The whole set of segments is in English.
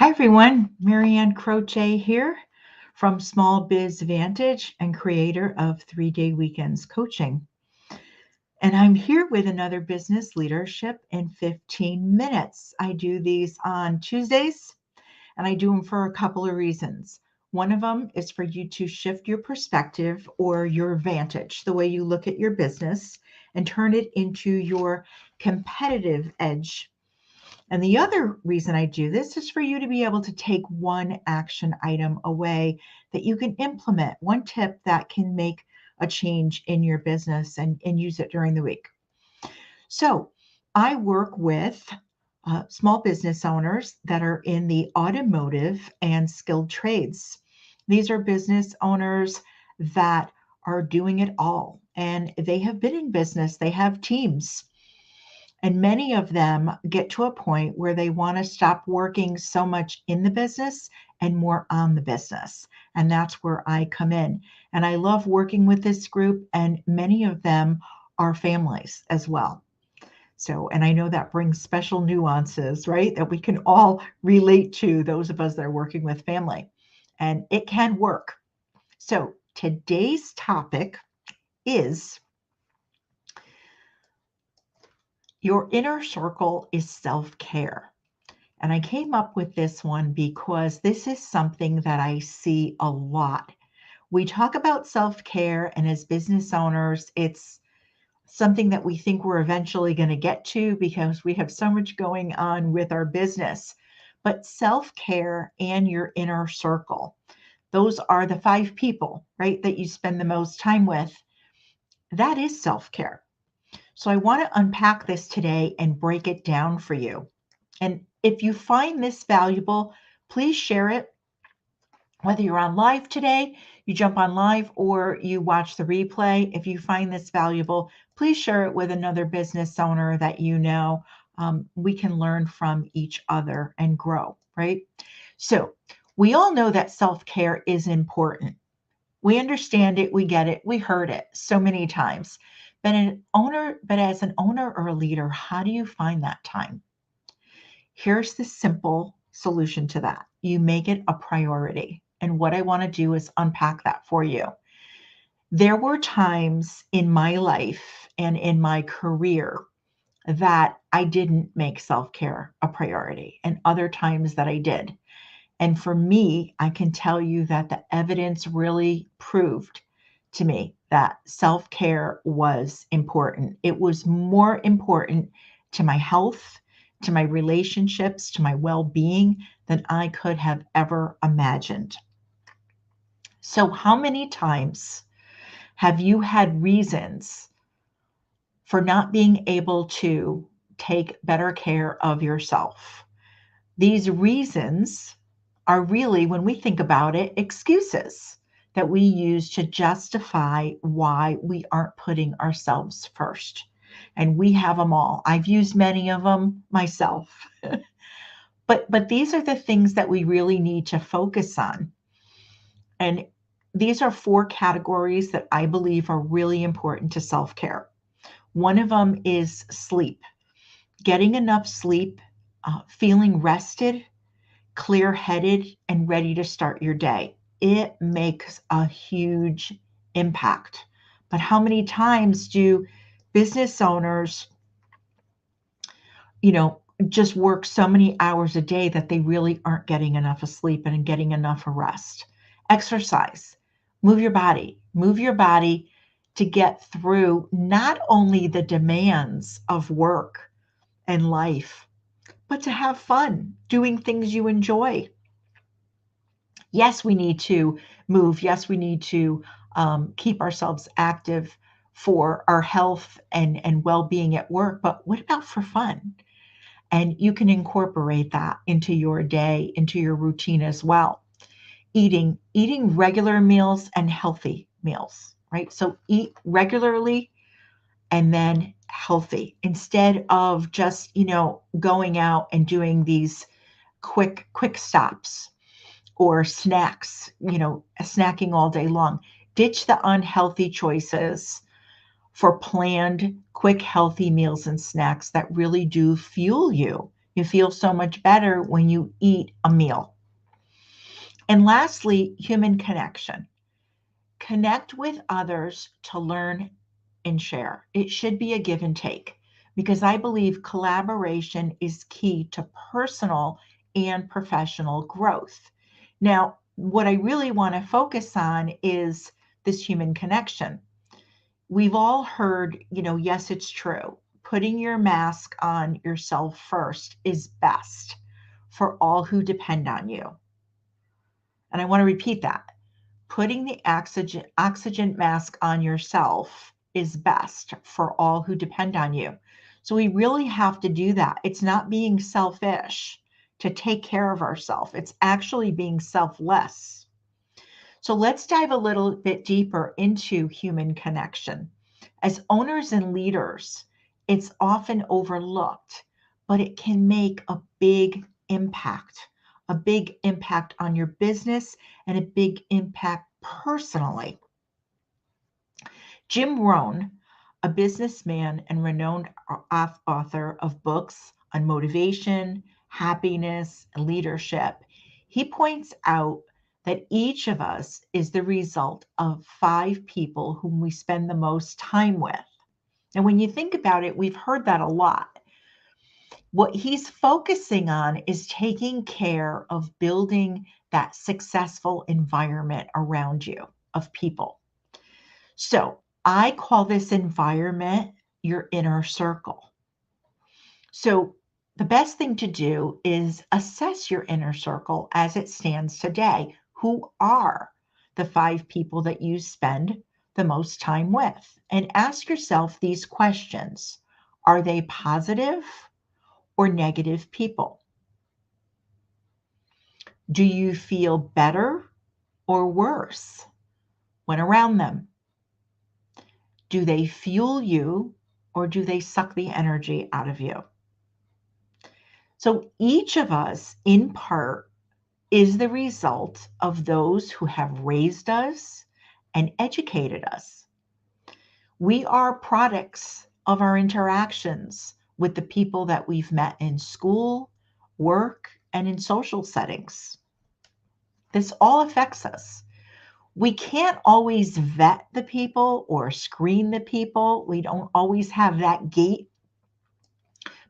Hi everyone, Marianne Croce here from Small Biz Vantage and creator of 3-Day Weekends Coaching. And I'm here with another business leadership in 15 minutes. I do these on Tuesdays and I do them for a couple of reasons. One of them is for you to shift your perspective or your vantage, the way you look at your business, and turn it into your competitive edge. And the other reason I do this is for you to be able to take one action item away that you can implement, one tip that can make a change in your business and use it during the week. So I work with small business owners that are in the automotive and skilled trades. These are business owners that are doing it all, and they have been in business, they have teams. And many of them get to a point where they want to stop working so much in the business and more on the business. And that's where I come in. And I love working with this group, and many of them are families as well. So, and I know that brings special nuances, right? That we can all relate to, those of us that are working with family. And it can work. So, today's topic is your inner circle is self-care. And I came up with this one because this is something that I see a lot. We talk about self-care, and as business owners, it's something that we think we're eventually going to get to because we have so much going on with our business. But self-care and your inner circle, those are the 5 people, right, that you spend the most time with. That is self-care. So I want to unpack this today and break it down for you. And if you find this valuable, please share it. Whether you're on live today, you jump on live, or you watch the replay. If you find this valuable, please share it with another business owner that you know. We can learn from each other and grow, right? So we all know that self-care is important. We understand it, we get it, we heard it so many times. But as an owner or a leader, how do you find that time? Here's the simple solution to that. You make it a priority. And what I want to do is unpack that for you. There were times in my life and in my career that I didn't make self-care a priority, and other times that I did. And for me, I can tell you that the evidence really proved to me that self-care was important. It was more important to my health, to my relationships, to my well-being than I could have ever imagined. So how many times have you had reasons for not being able to take better care of yourself? These reasons are really, when we think about it, excuses that we use to justify why we aren't putting ourselves first. And we have them all. I've used many of them myself. But these are the things that we really need to focus on. And these are 4 categories that I believe are really important to self-care. One of them is sleep. Getting enough sleep, feeling rested, clear-headed, and ready to start your day. It makes a huge impact. But how many times do business owners, just work so many hours a day that they really aren't getting enough of sleep and getting enough of rest? Exercise, move your body to get through not only the demands of work and life, but to have fun doing things you enjoy. Yes, we need to move. Yes, we need to keep ourselves active for our health and well-being at work. But what about for fun? And you can incorporate that into your day, into your routine as well. Eating regular meals and healthy meals, right? So eat regularly and then healthy, instead of just, going out and doing these quick stops or snacks, snacking all day long. Ditch the unhealthy choices for planned, quick, healthy meals and snacks that really do fuel you. You feel so much better when you eat a meal. And lastly, human connection. Connect with others to learn and share. It should be a give and take because I believe collaboration is key to personal and professional growth. Now, what I really want to focus on is this human connection. We've all heard, yes, it's true. Putting your mask on yourself first is best for all who depend on you. And I want to repeat that. Putting the oxygen mask on yourself is best for all who depend on you. So we really have to do that. It's not being selfish to take care of ourselves. It's actually being selfless. So let's dive a little bit deeper into human connection. As owners and leaders, it's often overlooked, but it can make a big impact on your business and a big impact personally. Jim Rohn, a businessman and renowned author of books on motivation, happiness, and leadership, he points out that each of us is the result of 5 people whom we spend the most time with. And when you think about it, we've heard that a lot. What he's focusing on is taking care of building that successful environment around you of people. So I call this environment your inner circle. So the best thing to do is assess your inner circle as it stands today. Who are the 5 people that you spend the most time with? And ask yourself these questions. Are they positive or negative people? Do you feel better or worse when around them? Do they fuel you or do they suck the energy out of you? So each of us, in part, is the result of those who have raised us and educated us. We are products of our interactions with the people that we've met in school, work, and in social settings. This all affects us. We can't always vet the people or screen the people. We don't always have that gate.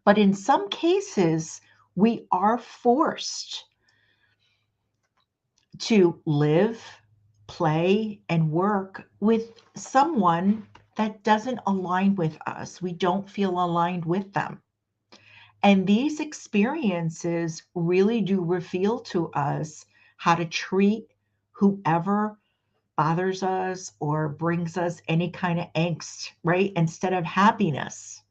But in some cases, we are forced to live, play, and work with someone that doesn't align with us. We don't feel aligned with them. And these experiences really do reveal to us how to treat whoever bothers us or brings us any kind of angst, right? Instead of happiness,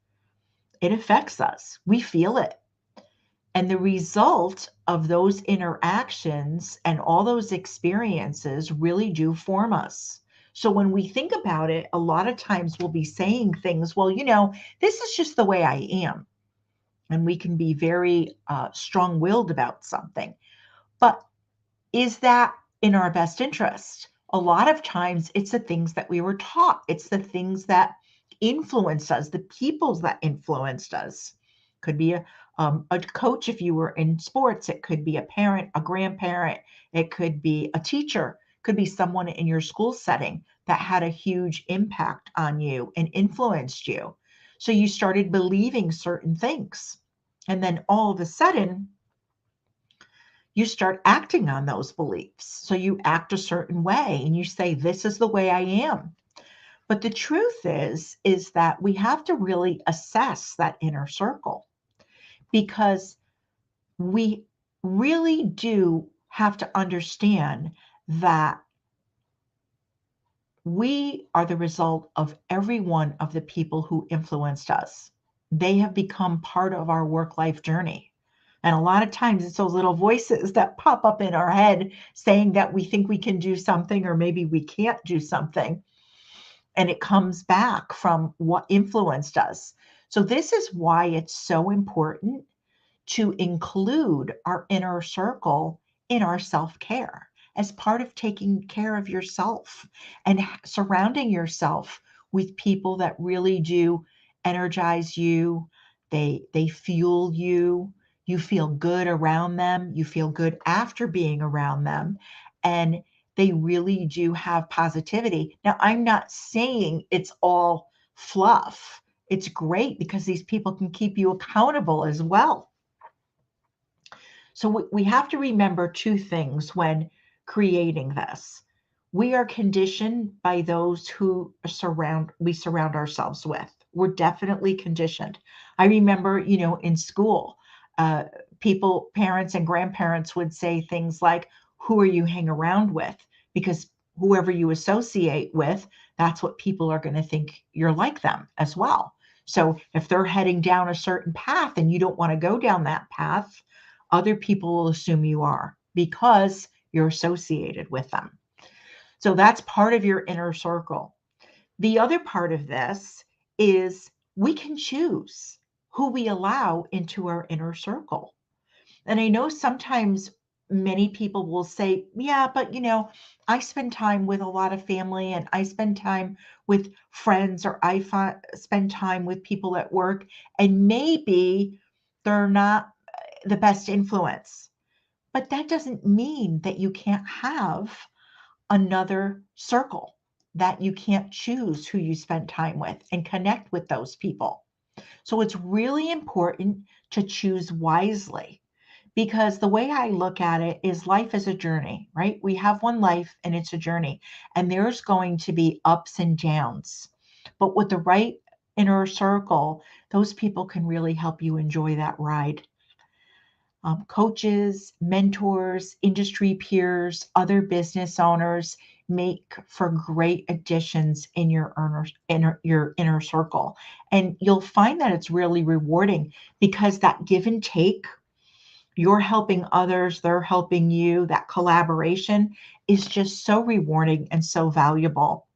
it affects us. We feel it. And the result of those interactions and all those experiences really do form us. So when we think about it, a lot of times we'll be saying things, well, this is just the way I am. And we can be very strong willed about something. But is that in our best interest? A lot of times it's the things that we were taught, it's the things that influenced us, the peoples that influenced us. Could be a coach if you were in sports, it could be a parent, a grandparent, it could be a teacher, could be someone in your school setting that had a huge impact on you and influenced you. So you started believing certain things. And then all of a sudden, you start acting on those beliefs. So you act a certain way and you say, this is the way I am. But the truth is that we have to really assess that inner circle because we really do have to understand that we are the result of every one of the people who influenced us. They have become part of our work-life journey. And a lot of times it's those little voices that pop up in our head saying that we think we can do something or maybe we can't do something. And it comes back from what influenced us. So this is why it's so important to include our inner circle in our self-care as part of taking care of yourself and surrounding yourself with people that really do energize you. They fuel you. You feel good around them. You feel good after being around them. And they really do have positivity. Now, I'm not saying it's all fluff. It's great because these people can keep you accountable as well. So we have to remember two things when creating this. We are conditioned by those who we surround ourselves with. We're definitely conditioned. I remember, in school, uh, parents and grandparents would say things like, "Who are you hang around with?" Because whoever you associate with, that's what people are going to think you're like them as well. So if they're heading down a certain path and you don't want to go down that path, other people will assume you are because you're associated with them. So that's part of your inner circle. The other part of this is we can choose who we allow into our inner circle. And I know sometimes many people will say, yeah, but I spend time with a lot of family and I spend time with friends or spend time with people at work, and maybe they're not the best influence. But that doesn't mean that you can't have another circle, that you can't choose who you spend time with and connect with those people. So it's really important to choose wisely, because the way I look at it is life is a journey, right? We have one life and it's a journey, and there's going to be ups and downs. But with the right inner circle, those people can really help you enjoy that ride. Coaches, mentors, industry peers, other business owners make for great additions in your inner circle. And you'll find that it's really rewarding because that give and take, you're helping others, they're helping you, that collaboration is just so rewarding and so valuable.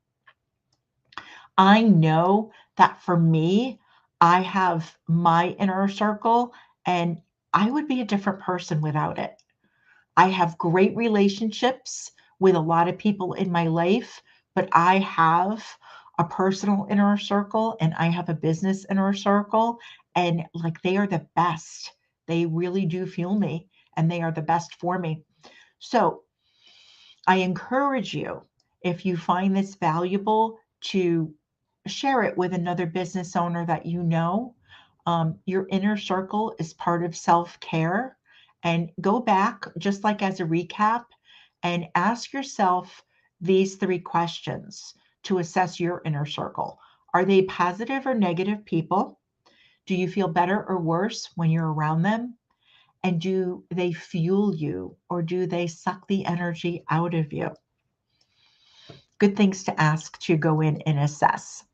I know that for me, I have my inner circle, and I would be a different person without it. I have great relationships with a lot of people in my life, but I have a personal inner circle and I have a business inner circle, and like they are the best. They really do fuel me and they are the best for me. So I encourage you, if you find this valuable, to share it with another business owner that you know. Your inner circle is part of self care. And go back, just like as a recap, and ask yourself these three questions to assess your inner circle. Are they positive or negative people? Do you feel better or worse when you're around them? And do they fuel you or do they suck the energy out of you? Good things to ask to go in and assess.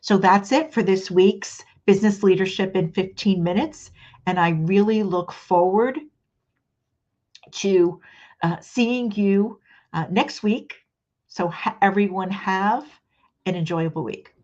So that's it for this week's Business Leadership in 15 Minutes. And I really look forward to seeing you next week. So everyone have an enjoyable week.